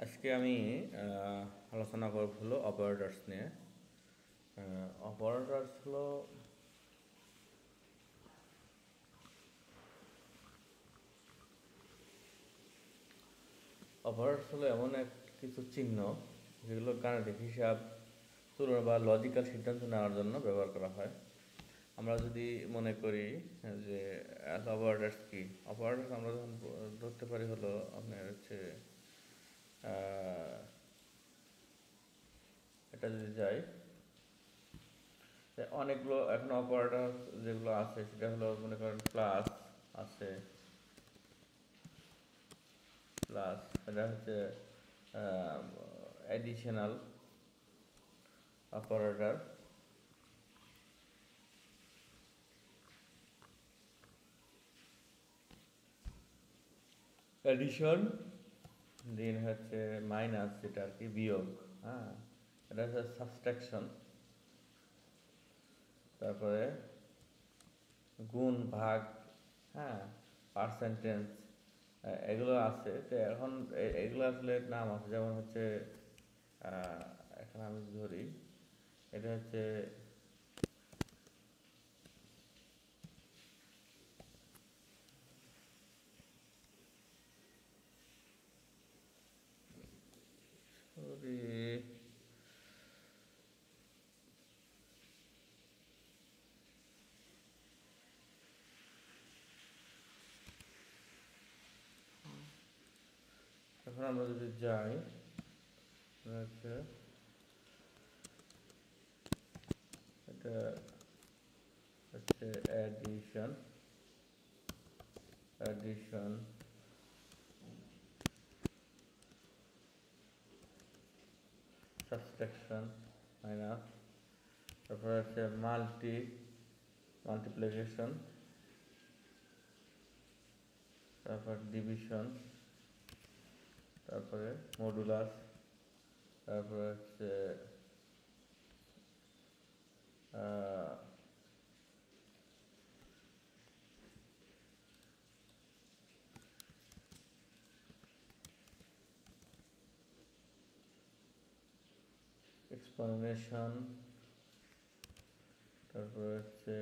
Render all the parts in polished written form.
আজকে আমি আলোচনা করব হলো অপারেটরস নিয়ে। অপারেটরস হলো এমন এক কিছু চিহ্ন যেগুলো গাণিতিক হিসাব তুলনা বা লজিক্যাল সিদ্ধান্ত নেওয়ার জন্য ব্যবহার করা হয়। আমরা যদি মনে করি যে অপারেটরস কি, অপারেটরস আমরা যখন ধরতে পারি হলো আপনার হচ্ছে এটা যদি যাই অনেকগুলো এখন অপারেটর যেগুলো আছে সেটা হলো মনে করেন প্লাস আছে, প্লাস এটা হচ্ছে অ্যাডিশনাল অপারেটর, অ্যাডিশন, দেন হচ্ছে মাইনাস যেটা আর কি বিয়োগ, হ্যাঁ এটা হচ্ছে সাবট্রাকশন, তারপরে গুণ ভাগ, হ্যাঁ পার্সেন্টেজ, এগুলো আছে। তো এখন এগুলো আসলে নাম আছে, যেমন হচ্ছে এখন আমি ধরি এটা হচ্ছে সরি এখন আমরা যদি যাই হচ্ছে এটা হচ্ছে অ্যাডিশন, অ্যাডিশন সাবট্রাকশন মাইনাস, তারপরে হচ্ছে মাল্টিপ্লিকেশন, তারপর ডিভিশন, তারপরে মডুলাস, তারপরে হচ্ছে এক্সপ্লানেশন, তারপরে হচ্ছে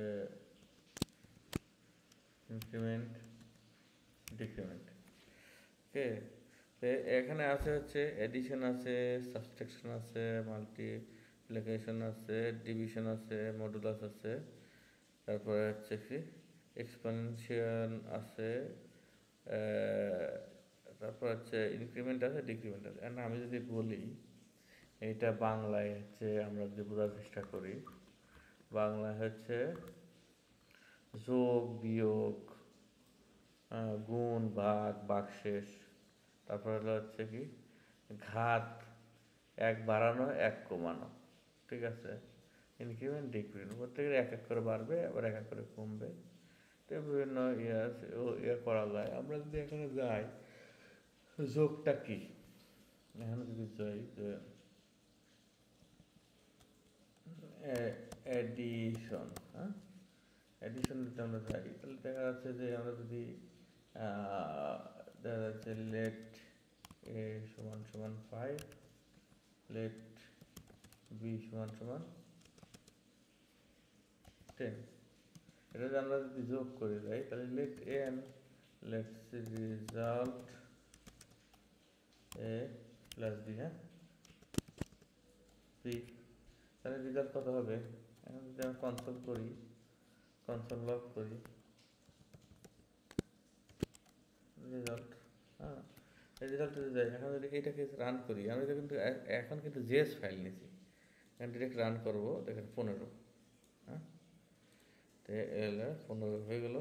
ইনক্রিমেন্ট, ডিক্রিমেন্ট। ওকে, তো এখানে আছে হচ্ছে এডিশন আছে, সাবট্রাকশন আছে, মাল্টিপ্লিকেশন আছে, ডিভিশন আছে, মডুলাস আছে, তারপরে হচ্ছে কি এক্সপেনশন আছে, তারপর হচ্ছে ইনক্রিমেন্ট আছে, ডিক্রিমেন্ট আছে। এখন আমি যদি বলি এইটা বাংলায় হচ্ছে, আমরা যদি বোঝার চেষ্টা করি, বাংলায় হচ্ছে যোগ বিয়োগ, গুণ ভাগ ভাগশেষ, তারপর হলো হচ্ছে কি ঘাত, এক বাড়ানো এক কমানো, ঠিক আছে। ইনক্রিমেন্ট ডিক্রিমেন্ট প্রত্যেকের এক এক করে বাড়বে, আবার এক এক করে কমবে। তো বিভিন্ন ইয়ে করা যায়। আমরা যদি এখানে যাই যোগটা কি, এখানে যদি যাই যে এডিশন, হ্যাঁ এডিশন যদি আমরা যাই তাহলে দেখা যাচ্ছে যে আমরা যদি দেখা যাচ্ছে লেট এ সমান সমান 5, লেট বি সমান সমান 10, এটা যদি আমরা যদি যোগ করে যাই তাহলে let n, let c result A plus B, হ্যাঁ বি, তাহলে রেজাল্ট কত হবে? এখন যদি আমরা কনসোল করি, কনসোল লক করি, রেজাল্ট, হ্যাঁ রেজাল্টে যাই। এখন যদি এইটাকে রান করি, আমি এটা কিন্তু এখন কিন্তু জেএস ফাইল নিয়েছি, এখন ডিরেক্ট রান করবো, দেখেন 15, হ্যাঁ তো এলো 15 হয়ে গেল।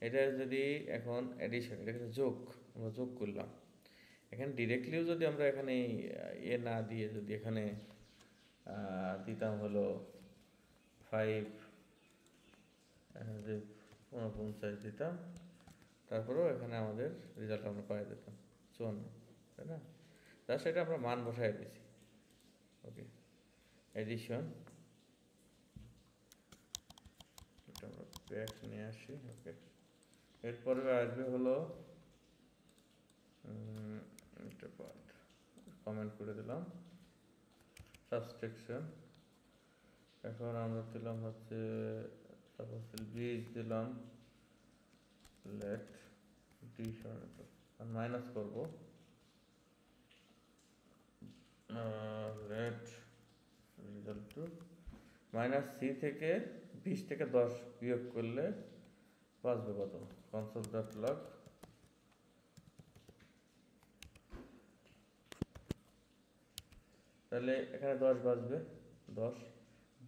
এটা যদি এখন এডিশন, এটা কিন্তু যোগ, আমরা যোগ করলাম। এখানে ডিরেক্টলিও যদি আমরা এখানে ইয়ে না দিয়ে যদি এখানে দিতাম হলো 5, যে 49 দিতাম, তারপরেও এখানে আমাদের রেজাল্ট আমরা পাই যেতাম 54, তাই না? তার সেটা আমরা মান বসাই দিয়েছি। ওকে, এডিশন, এটা আমরা ব্যাক নিয়ে আসি। ওকে, এরপরে আসবে হলো এটা বাদ, কমেন্ট করে দিলাম সাবস্ট্রাকশন। এখন আমরা দিলাম হচ্ছে সাপোজ বীজ দিলাম লেট ডি মাইনাস করবো let result to minus c থেকে 20 থেকে 10 বিয়োগ করলে বাঁচবে কত? কনসোল ডট লগ তাহলে এখানে 10 বাজবে, 10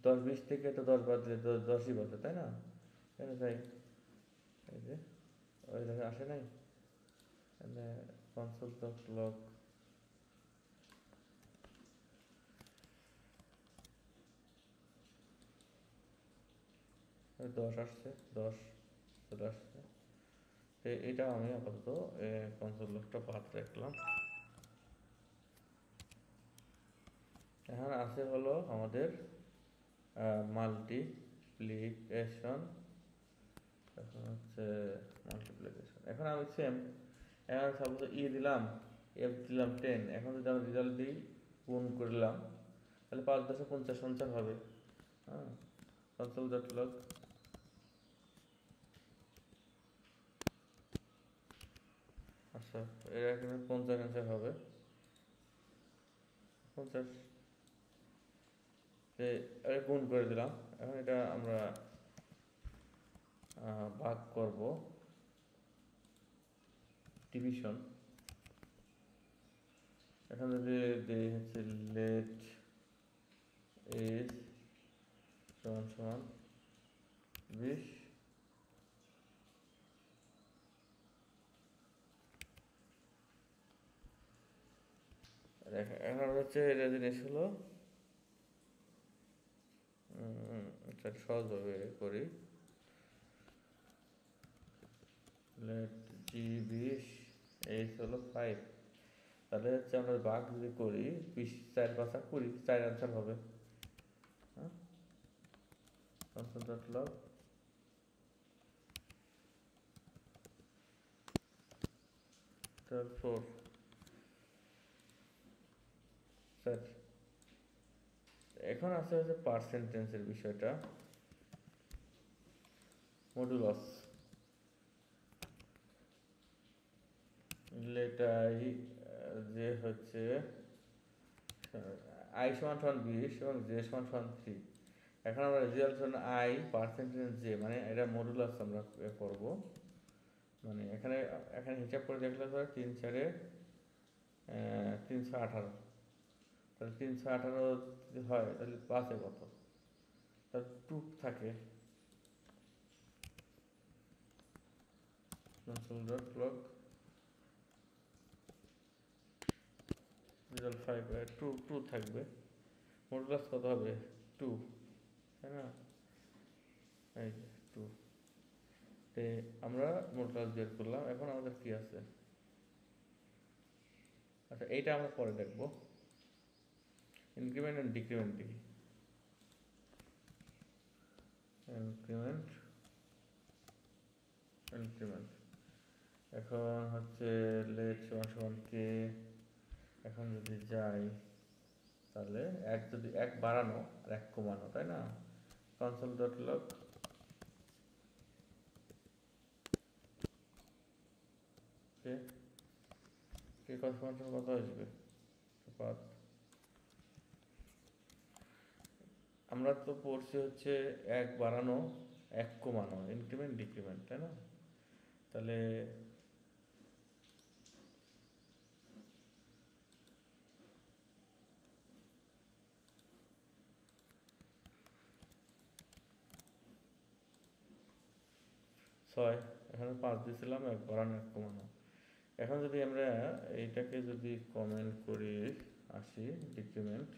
10 20 থেকে তো 10 বাজলে 10ই বাজবে, তাই না? এখানে যাই, এই যে ওই দেখে আসে নাই, এখানে কনসোল ডট লগ দশ আসছে, 10 চলে আসছে। এটা আমি আপাতত কনসোল লগটা বাদ রাখলাম। এখন আছে হলো আমাদের মাল্টিপ্লিকেশন, এখন হচ্ছে মাল্টিপ্লিকেশন। এখন আমি সেম, এখন সাপোজ দিলাম, এফ দিলাম 10, এখন যদি আমি রেজাল্ট দিই গুণ করলাম তাহলে 5 10 50 হবে। হ্যাঁ, কনসোল ডট লগ আচ্ছা, এর এখানে 50 অ্যান্সার হবে, 50 গুণ করে দিলাম। এখন এটা আমরা ভাগ করব ডিভিশন। এখন যদি দেই হচ্ছে লেট এজ সমান সমান 20, এখন হচ্ছে এটা জিনিস হলো সহজভাবে করি, লেট জি 20 এইচ হলো 5, তাহলে হচ্ছে আমরা ভাগ যদি করি 20 4 5 20, 4 অ্যান্সার হবে। হ্যাঁ, কনসোল ডট লগ 4 স্যার। এখন আছে হচ্ছে পার্সেন্টেজের বিষয়টা, মডুলাস লেটাই যে হচ্ছে আই সমান সমান 20 এবং জে সমান সমান 3। এখন আমরা রেজাল্ট জন্য আই পার্সেন্টেজ জে, মানে এটা মডুলাস আমরা করব, মানে এখানে এখানে হিসাব করে দেখলে ধর 3 4 318, তাহলে 318 যদি হয় তাহলে পাসে কত? তাহলে 2 থাকে, কনসোল ডট লগ রেজাল্ট 5 2 থাকবে, মডুলাস কত হবে? 2, তাই না? এই যে 2, আমরা মডুলাস বের করলাম। এখন আমাদের কি আছে? আচ্ছা, এইটা আমরা পরে দেখব, ইনক্রিমেন্ট এন্ড ডিক্রিমেন্ট দেখি। ইনক্রিমেন্ট ইনক্রিমেন্ট এখন হচ্ছে লেট সমান সমান কে, এখন যদি যাই তাহলে এক যদি 1 বাড়ানো আর 1 কমানো, তাই না? কনসোল ডট লগ কে কে কত কত আসবে? আমরা তো পড়ছি হচ্ছে 1 বাড়ানো 1 কমানো, ইনক্রিমেন্ট ডিক্রিমেন্ট, তাই না? তাহলে ছয়, এখানে 5 দিয়েছিলাম, 1 বাড়ানো 1 কমানো। এখন যদি আমরা এইটাকে যদি কমেন্ট করি আসি ডিক্রিমেন্ট,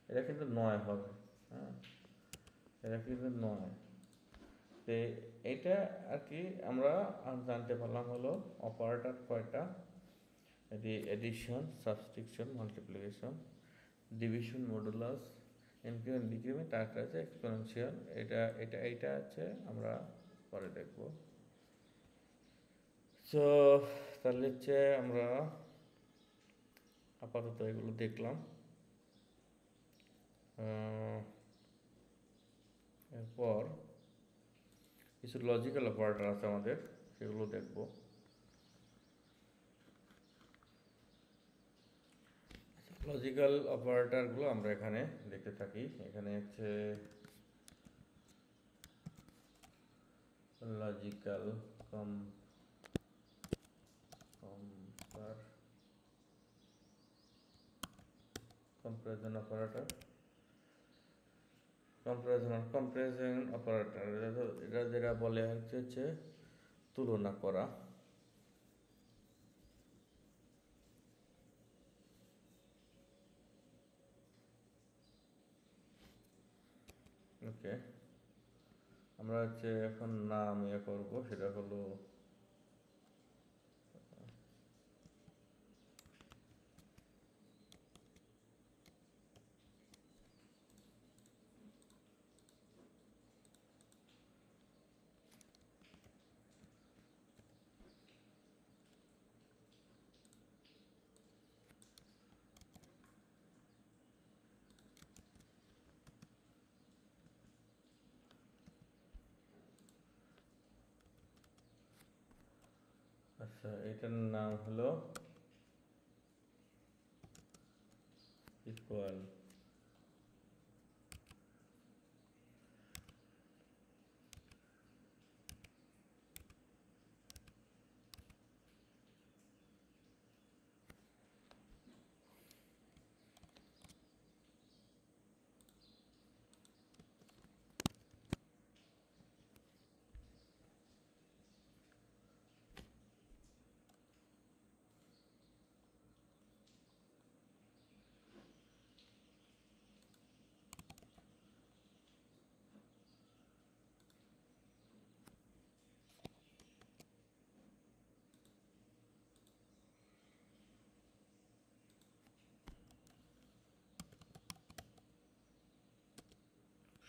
এটা কিন্তু 9 হবে। হ্যাঁ, এটা কিন্তু 9। তো এইটা আর কি আমরা জানতে পারলাম হলো অপারেটর কয়টা, addition, subtraction, multiplication, division, modulus, increment decrement, আরেকটা হচ্ছে এক্সপোনেনশিয়াল। এটা হচ্ছে আমরা পরে দেখব। সো তাহলে হচ্ছে আমরা আপাতত এগুলো দেখলাম। এরপর কিছু লজিক্যাল অপারেটর আছে আমাদের, সেগুলো দেখব। লজিক্যাল অপারেটরগুলো আমরা এখানে দেখতে থাকি। এখানে হচ্ছে logical comparison operator, comparison operator এটা যেটা বলে হচ্ছে তুলনা করা। ওকে, আমরা হচ্ছে এখন নাম করব, সেটা হলো আচ্ছা, এটার নাম হলো ইকুয়াল।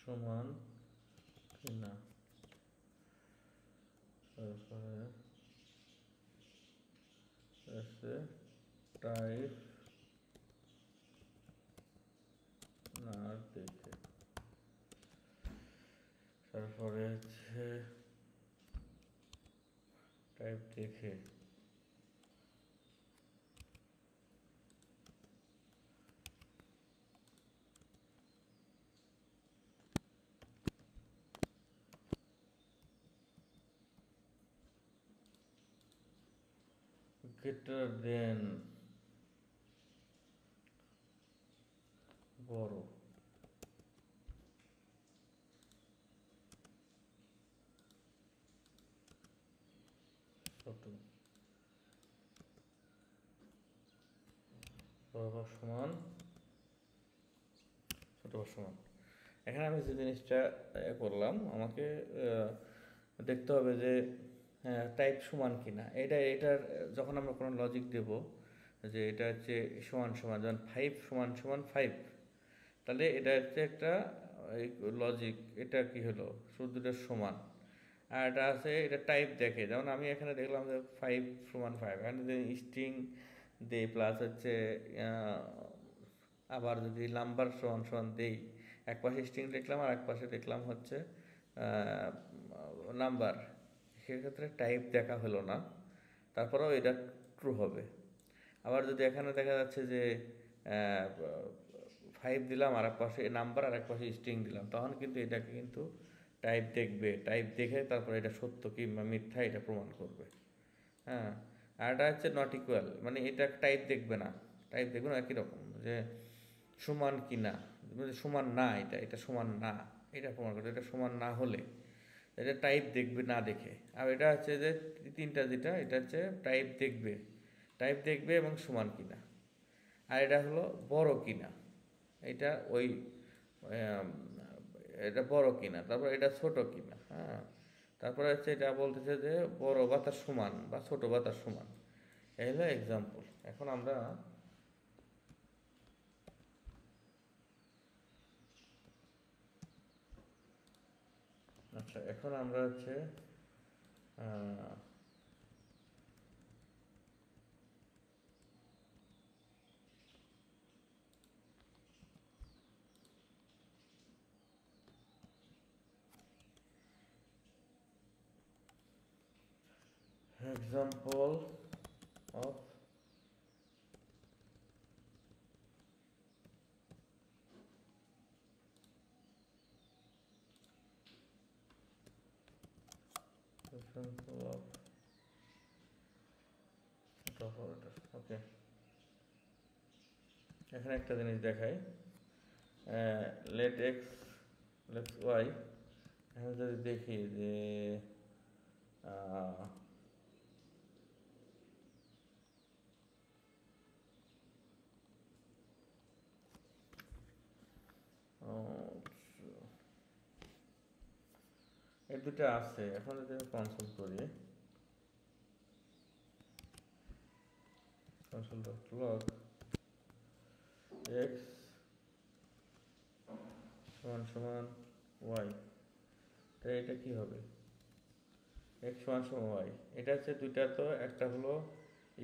সমান কিনা, তারপরে আছে টাইপ না দেখে, তারপরে হচ্ছে টাইপ দেখে, গ্রেটার দেন বড়, ছোট, বড় বা সমান, ছোট বা সমান। এখানে আমি যে জিনিসটা করলাম, আমাকে দেখতে হবে যে টাইপ সমান কিনা। এটার যখন আমরা কোনো লজিক দেব যে এটা হচ্ছে সমান সমান, যেমন 5 সমান সমান 5, তাহলে এটা হচ্ছে একটা লজিক। এটা কি হলো, শুধুটা সমান। আর এটা আছে, এটা টাইপ দেখে। যেমন আমি এখানে দেখলাম যে 5 সমান 5, এখানে যদি স্ট্রিং দেই প্লাস হচ্ছে আবার যদি নাম্বার সমান সমান দেই, এক পাশে স্ট্রিং দেখলাম আর এক পাশে দেখলাম হচ্ছে নাম্বার, সেক্ষেত্রে টাইপ দেখা হলো না, তারপরেও এটা ট্রু হবে। আবার যদি এখানে দেখা যাচ্ছে যে 5 দিলাম আর এক পাশে নাম্বার আর এক পাশে স্ট্রিং দিলাম, তখন কিন্তু এটাকে কিন্তু টাইপ দেখবে, টাইপ দেখে তারপরে এটা সত্য কিংবা মিথ্যা এটা প্রমাণ করবে। হ্যাঁ, আর এটা হচ্ছে নট ইকুয়াল, মানে এটা টাইপ দেখবে না, টাইপ দেখবে না একই রকম যে সমান কি না, সমান না, এটা সমান না, এটা প্রমাণ করবে। এটা সমান না হলে এটা টাইপ দেখবে না দেখে। আর এটা হচ্ছে যে তিনটা, যেটা এটা হচ্ছে টাইপ দেখবে, টাইপ দেখবে এবং সমান কিনা। আর এটা হলো বড় কিনা, এটা ওই এটা বড় কিনা, তারপর এটা ছোট কিনা। হ্যাঁ, তারপরে হচ্ছে এটা বলতেছে যে বড় বা তার সমান বা ছোট বা তার সমান। এই হলো এক্সাম্পল। এখন আমরা আচ্ছা, এখন আমরা হচ্ছে example of ওকে, এখানে একটা জিনিস দেখাই, লেট এক্স লেট ওয়াই। এখানে যদি দেখি যে এই দুটো আছে, এখন যদি আমি কনসোল করি, কনসোল ডট লগ এক্স সমান সমান ওয়াই, তো এটা কি হবে? এক্স সমান সমান ওয়াই, এটা হচ্ছে দুইটা, তো একটা হলো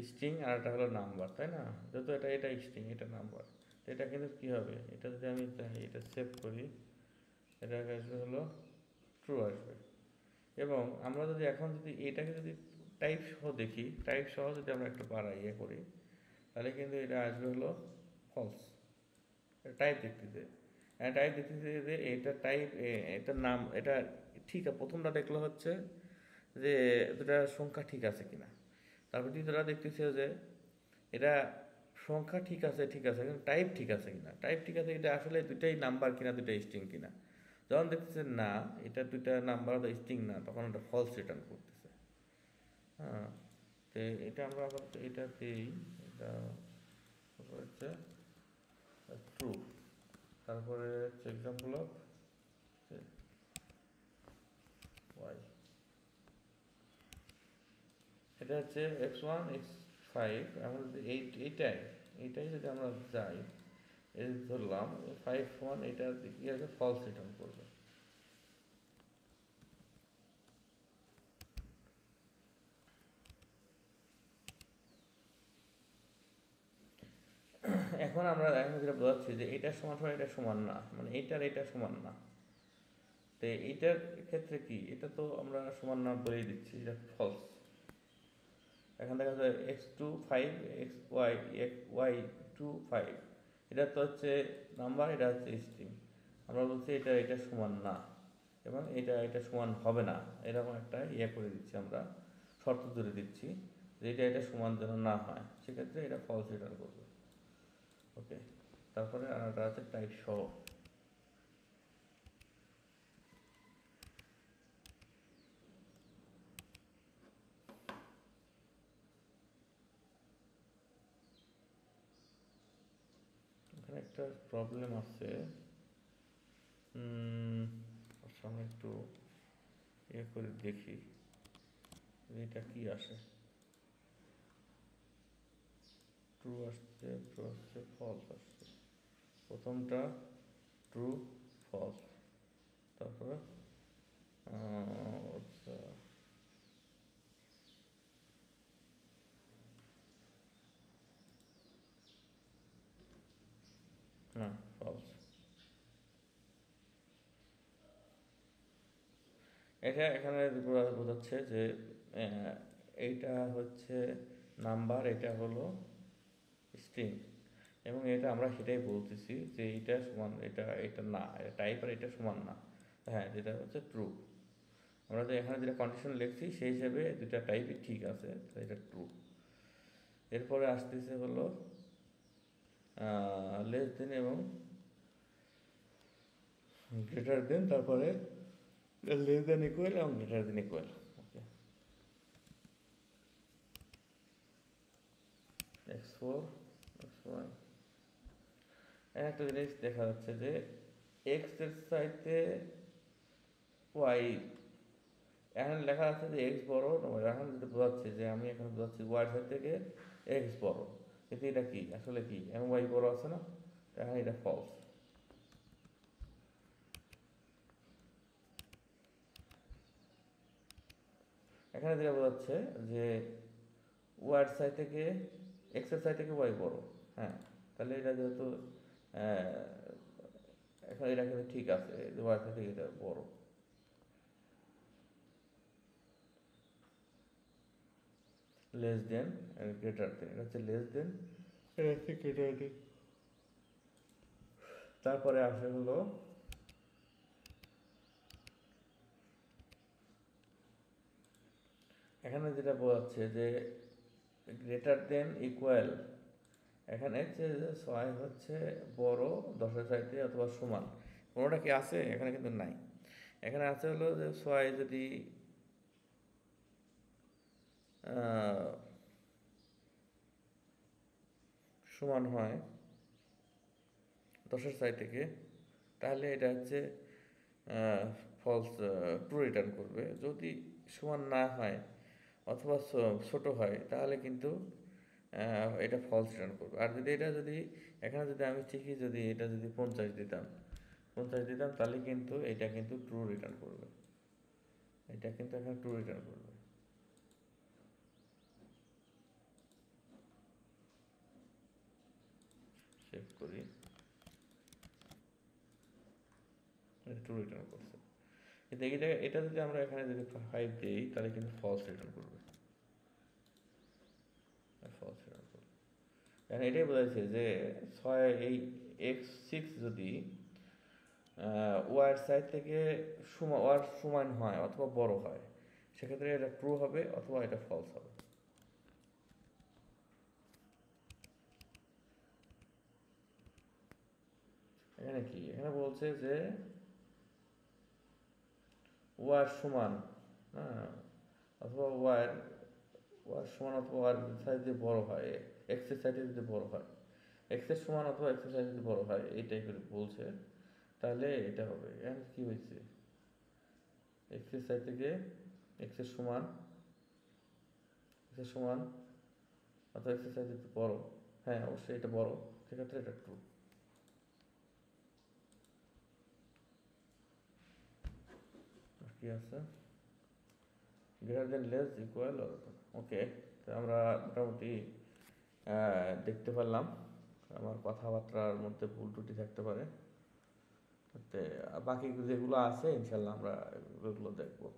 স্ট্রিং আর একটা হলো নাম্বার, তাই না? যেহেতু এটা এটা স্ট্রিং, এটা নাম্বার, তো এটা কিন্তু কি হবে, এটা যদি আমি এটা সেভ করি, এটা আসবে হলো ট্রু আসবে। এবং আমরা যদি এখন যদি এটাকে যদি টাইপ সহ দেখি, টাইপ সহ যদি আমরা একটু বাড়াই ইয়ে করি, তাহলে কিন্তু এটা আসবে হলো ফলস। টাইপ দেখতেছে, টাইপ দেখতেছে যে এটা টাইপ, এটার নাম, এটা ঠিক আছে। প্রথমটা দেখলো হচ্ছে যে দুটা সংখ্যা ঠিক আছে কিনা, তারপর দ্বিতীয়টা দেখতেছে যে এটা সংখ্যা ঠিক আছে, ঠিক আছে, কিন্তু টাইপ ঠিক আছে কিনা, টাইপ ঠিক আছে, এটা আসলে দুইটাই নাম্বার কিনা, দুইটাই স্ট্রিং কিনা। যখন দেখতেছে না এটা দুইটা নাম্বার বা স্ট্রিং না, তখন এটা ফলস রিটার্ন করতেছে। হ্যাঁ, তো এটা আমরা আবার এটা দিই, এটা হচ্ছে ট্রু। তারপরে হচ্ছে এক্সাম্পল অফ ওয়াই, এটা হচ্ছে x1 x5, আমরা যদি এইটাই যদি আমরা যাই, এই ধরলাম 5 এটা কি আছে, ফলস রিটার্ন করবে। এখন আমরা যেটা বোঝাচ্ছি যে এটার সমান সমান এটা সমান না, মানে এটা সমান না। তো এইটার ক্ষেত্রে কি, এটা তো আমরা সমান না বলেই দিচ্ছি, এটা ফলস। এখন দেখা যায় x2 5 y2 5, এটা তো হচ্ছে নাম্বার, এটা হচ্ছে স্ট্রিং। আমরা বলছি এটা সমান না, এবং এটা সমান হবে না, এরকম একটা ইয়ে করে দিচ্ছি, আমরা শর্ত ধরে দিচ্ছি যে এটা সমান যেন না হয়, সেক্ষেত্রে এটা ফলস রিটার্ন করবে। ওকে, তারপরে আরেকটা আছে টাইপ সহ। এখানে একটা প্রবলেম আছে, আমরা একটু ইয়ে করে দেখি যে এটা কি আসে। ট্রু আসছে, ফলস আসছে। প্রথমটা ট্রু ফলস, তারপরে আচ্ছা, না ফলস। এটা এখানে বোঝাচ্ছে যে এইটা হচ্ছে নাম্বার, এটা হলো স্ট্রিং, এবং এটা আমরা সেটাই বলতেছি যে এইটা সমান, এটা না, এটা টাইপ আর এটা সমান না। হ্যাঁ, যেটা হচ্ছে ট্রু। আমরা যে এখানে যেটা কন্ডিশন লিখছি সেই হিসেবে দুটা টাইপই ঠিক আছে, এটা ট্রু। এরপরে আসতেছে হলো লেস দেন এবং গ্রেটার দেন, তারপরে লেস দেন ইকুয়াল এবং গ্রেটার দেন ইকুয়াল। ওকে, x4 x1, একটা জিনিস দেখা যাচ্ছে যে এক্স এর সাইডে ওয়াই, এখন লেখা আছে যে এক্স বড়, এখন যেটা বোঝাচ্ছে যে আমি এখন বোঝাচ্ছি ওয়াই সাইড থেকে এক্স বড়, কিন্তু এটা কি আসলে কি, এখন ওয়াই বড় আছে না, এখন এটা ফলস। এখানে যেটা বোঝাচ্ছে যে ওয়ার সাইড থেকে এক্সের সাইড থেকে ওয়াই বড়। হ্যাঁ, তাহলে এটা যেহেতু এখন এটা কিন্তু ঠিক আছে যে ওয়ার সাইড থেকে এটা বড়। লেস দেন গ্রেটার দেন, এটা হচ্ছে লেস দেন, এটা হচ্ছে গ্রেটার দেন। তারপরে আসে হলো এখানে যেটা বোঝাচ্ছে যে গ্রেটার দেন ইকুয়াল, এখানে হচ্ছে যে 6 হচ্ছে বড় 10-এর চাইতে অথবা সমান, কোনোটা কি আছে? এখানে কিন্তু নাই। এখানে আছে হলো যে 6 যদি সমান হয় 10-এর চাই থেকে, তাহলে এটা হচ্ছে ফলস, ট্রু রিটার্ন করবে। যদি সমান না হয় অথবা ছোট হয় তাহলে কিন্তু এটা ফলস রিটার্ন করবে। আর যদি এটা যদি এখানে যদি আমি ঠিকই যদি এটা যদি 50 দিতাম, 50 দিতাম, তাহলে কিন্তু এটা কিন্তু ট্রু রিটার্ন করবে। এটা কিন্তু এখানে ট্রু রিটার্ন করবে। সেভ করি, ট্রু রিটার্ন করছে। কিন্তু এটা যদি আমরা এখানে যদি 5 দিই তাহলে কিন্তু ফলস রিটার্ন করবে, ফলস রিটার্ন করবে। এখন এটাই বোঝাচ্ছে যে 6 এই x6 যদি ওয়ার সাইড থেকে ওয়ার সমান হয় অথবা বড় হয়, সেক্ষেত্রে এটা ট্রু হবে অথবা এটা ফলস হবে। এখানে কি এখানে বলছে যে ওয়ার সমান, হ্যাঁ, অথবা ওয়ার সমান অথবা ওয়ার সাইজ যদি বড় হয়, এক্সের সাইজ যদি বড় হয়, এক্সের সমান অথবা এক্সের সাইজ যদি বড় হয়, এই টাইপের বলছে, তাহলে এটা হবে। এখানে কি হয়েছে? এক্সের সাইড থেকে এক্সের সমান, এক্সের সমান অথবা এক্সের সাইজ যদি বড়, হ্যাঁ অবশ্যই এটা বড়, সেক্ষেত্রে এটা ট্রু। কি আছে? গ্রেটার দেন লেস ইকুয়াল, ওকে। তো আমরা মোটামুটি দেখতে পারলাম আমার কথাবার্তার মধ্যে ভুল ত্রুটি থাকতে পারে। বাকি যেগুলো আছে ইনশাল্লাহ আমরা ওগুলো দেখবো।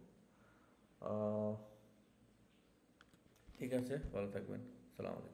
ঠিক আছে, ভালো থাকবেন। সালাম আলাইকুম।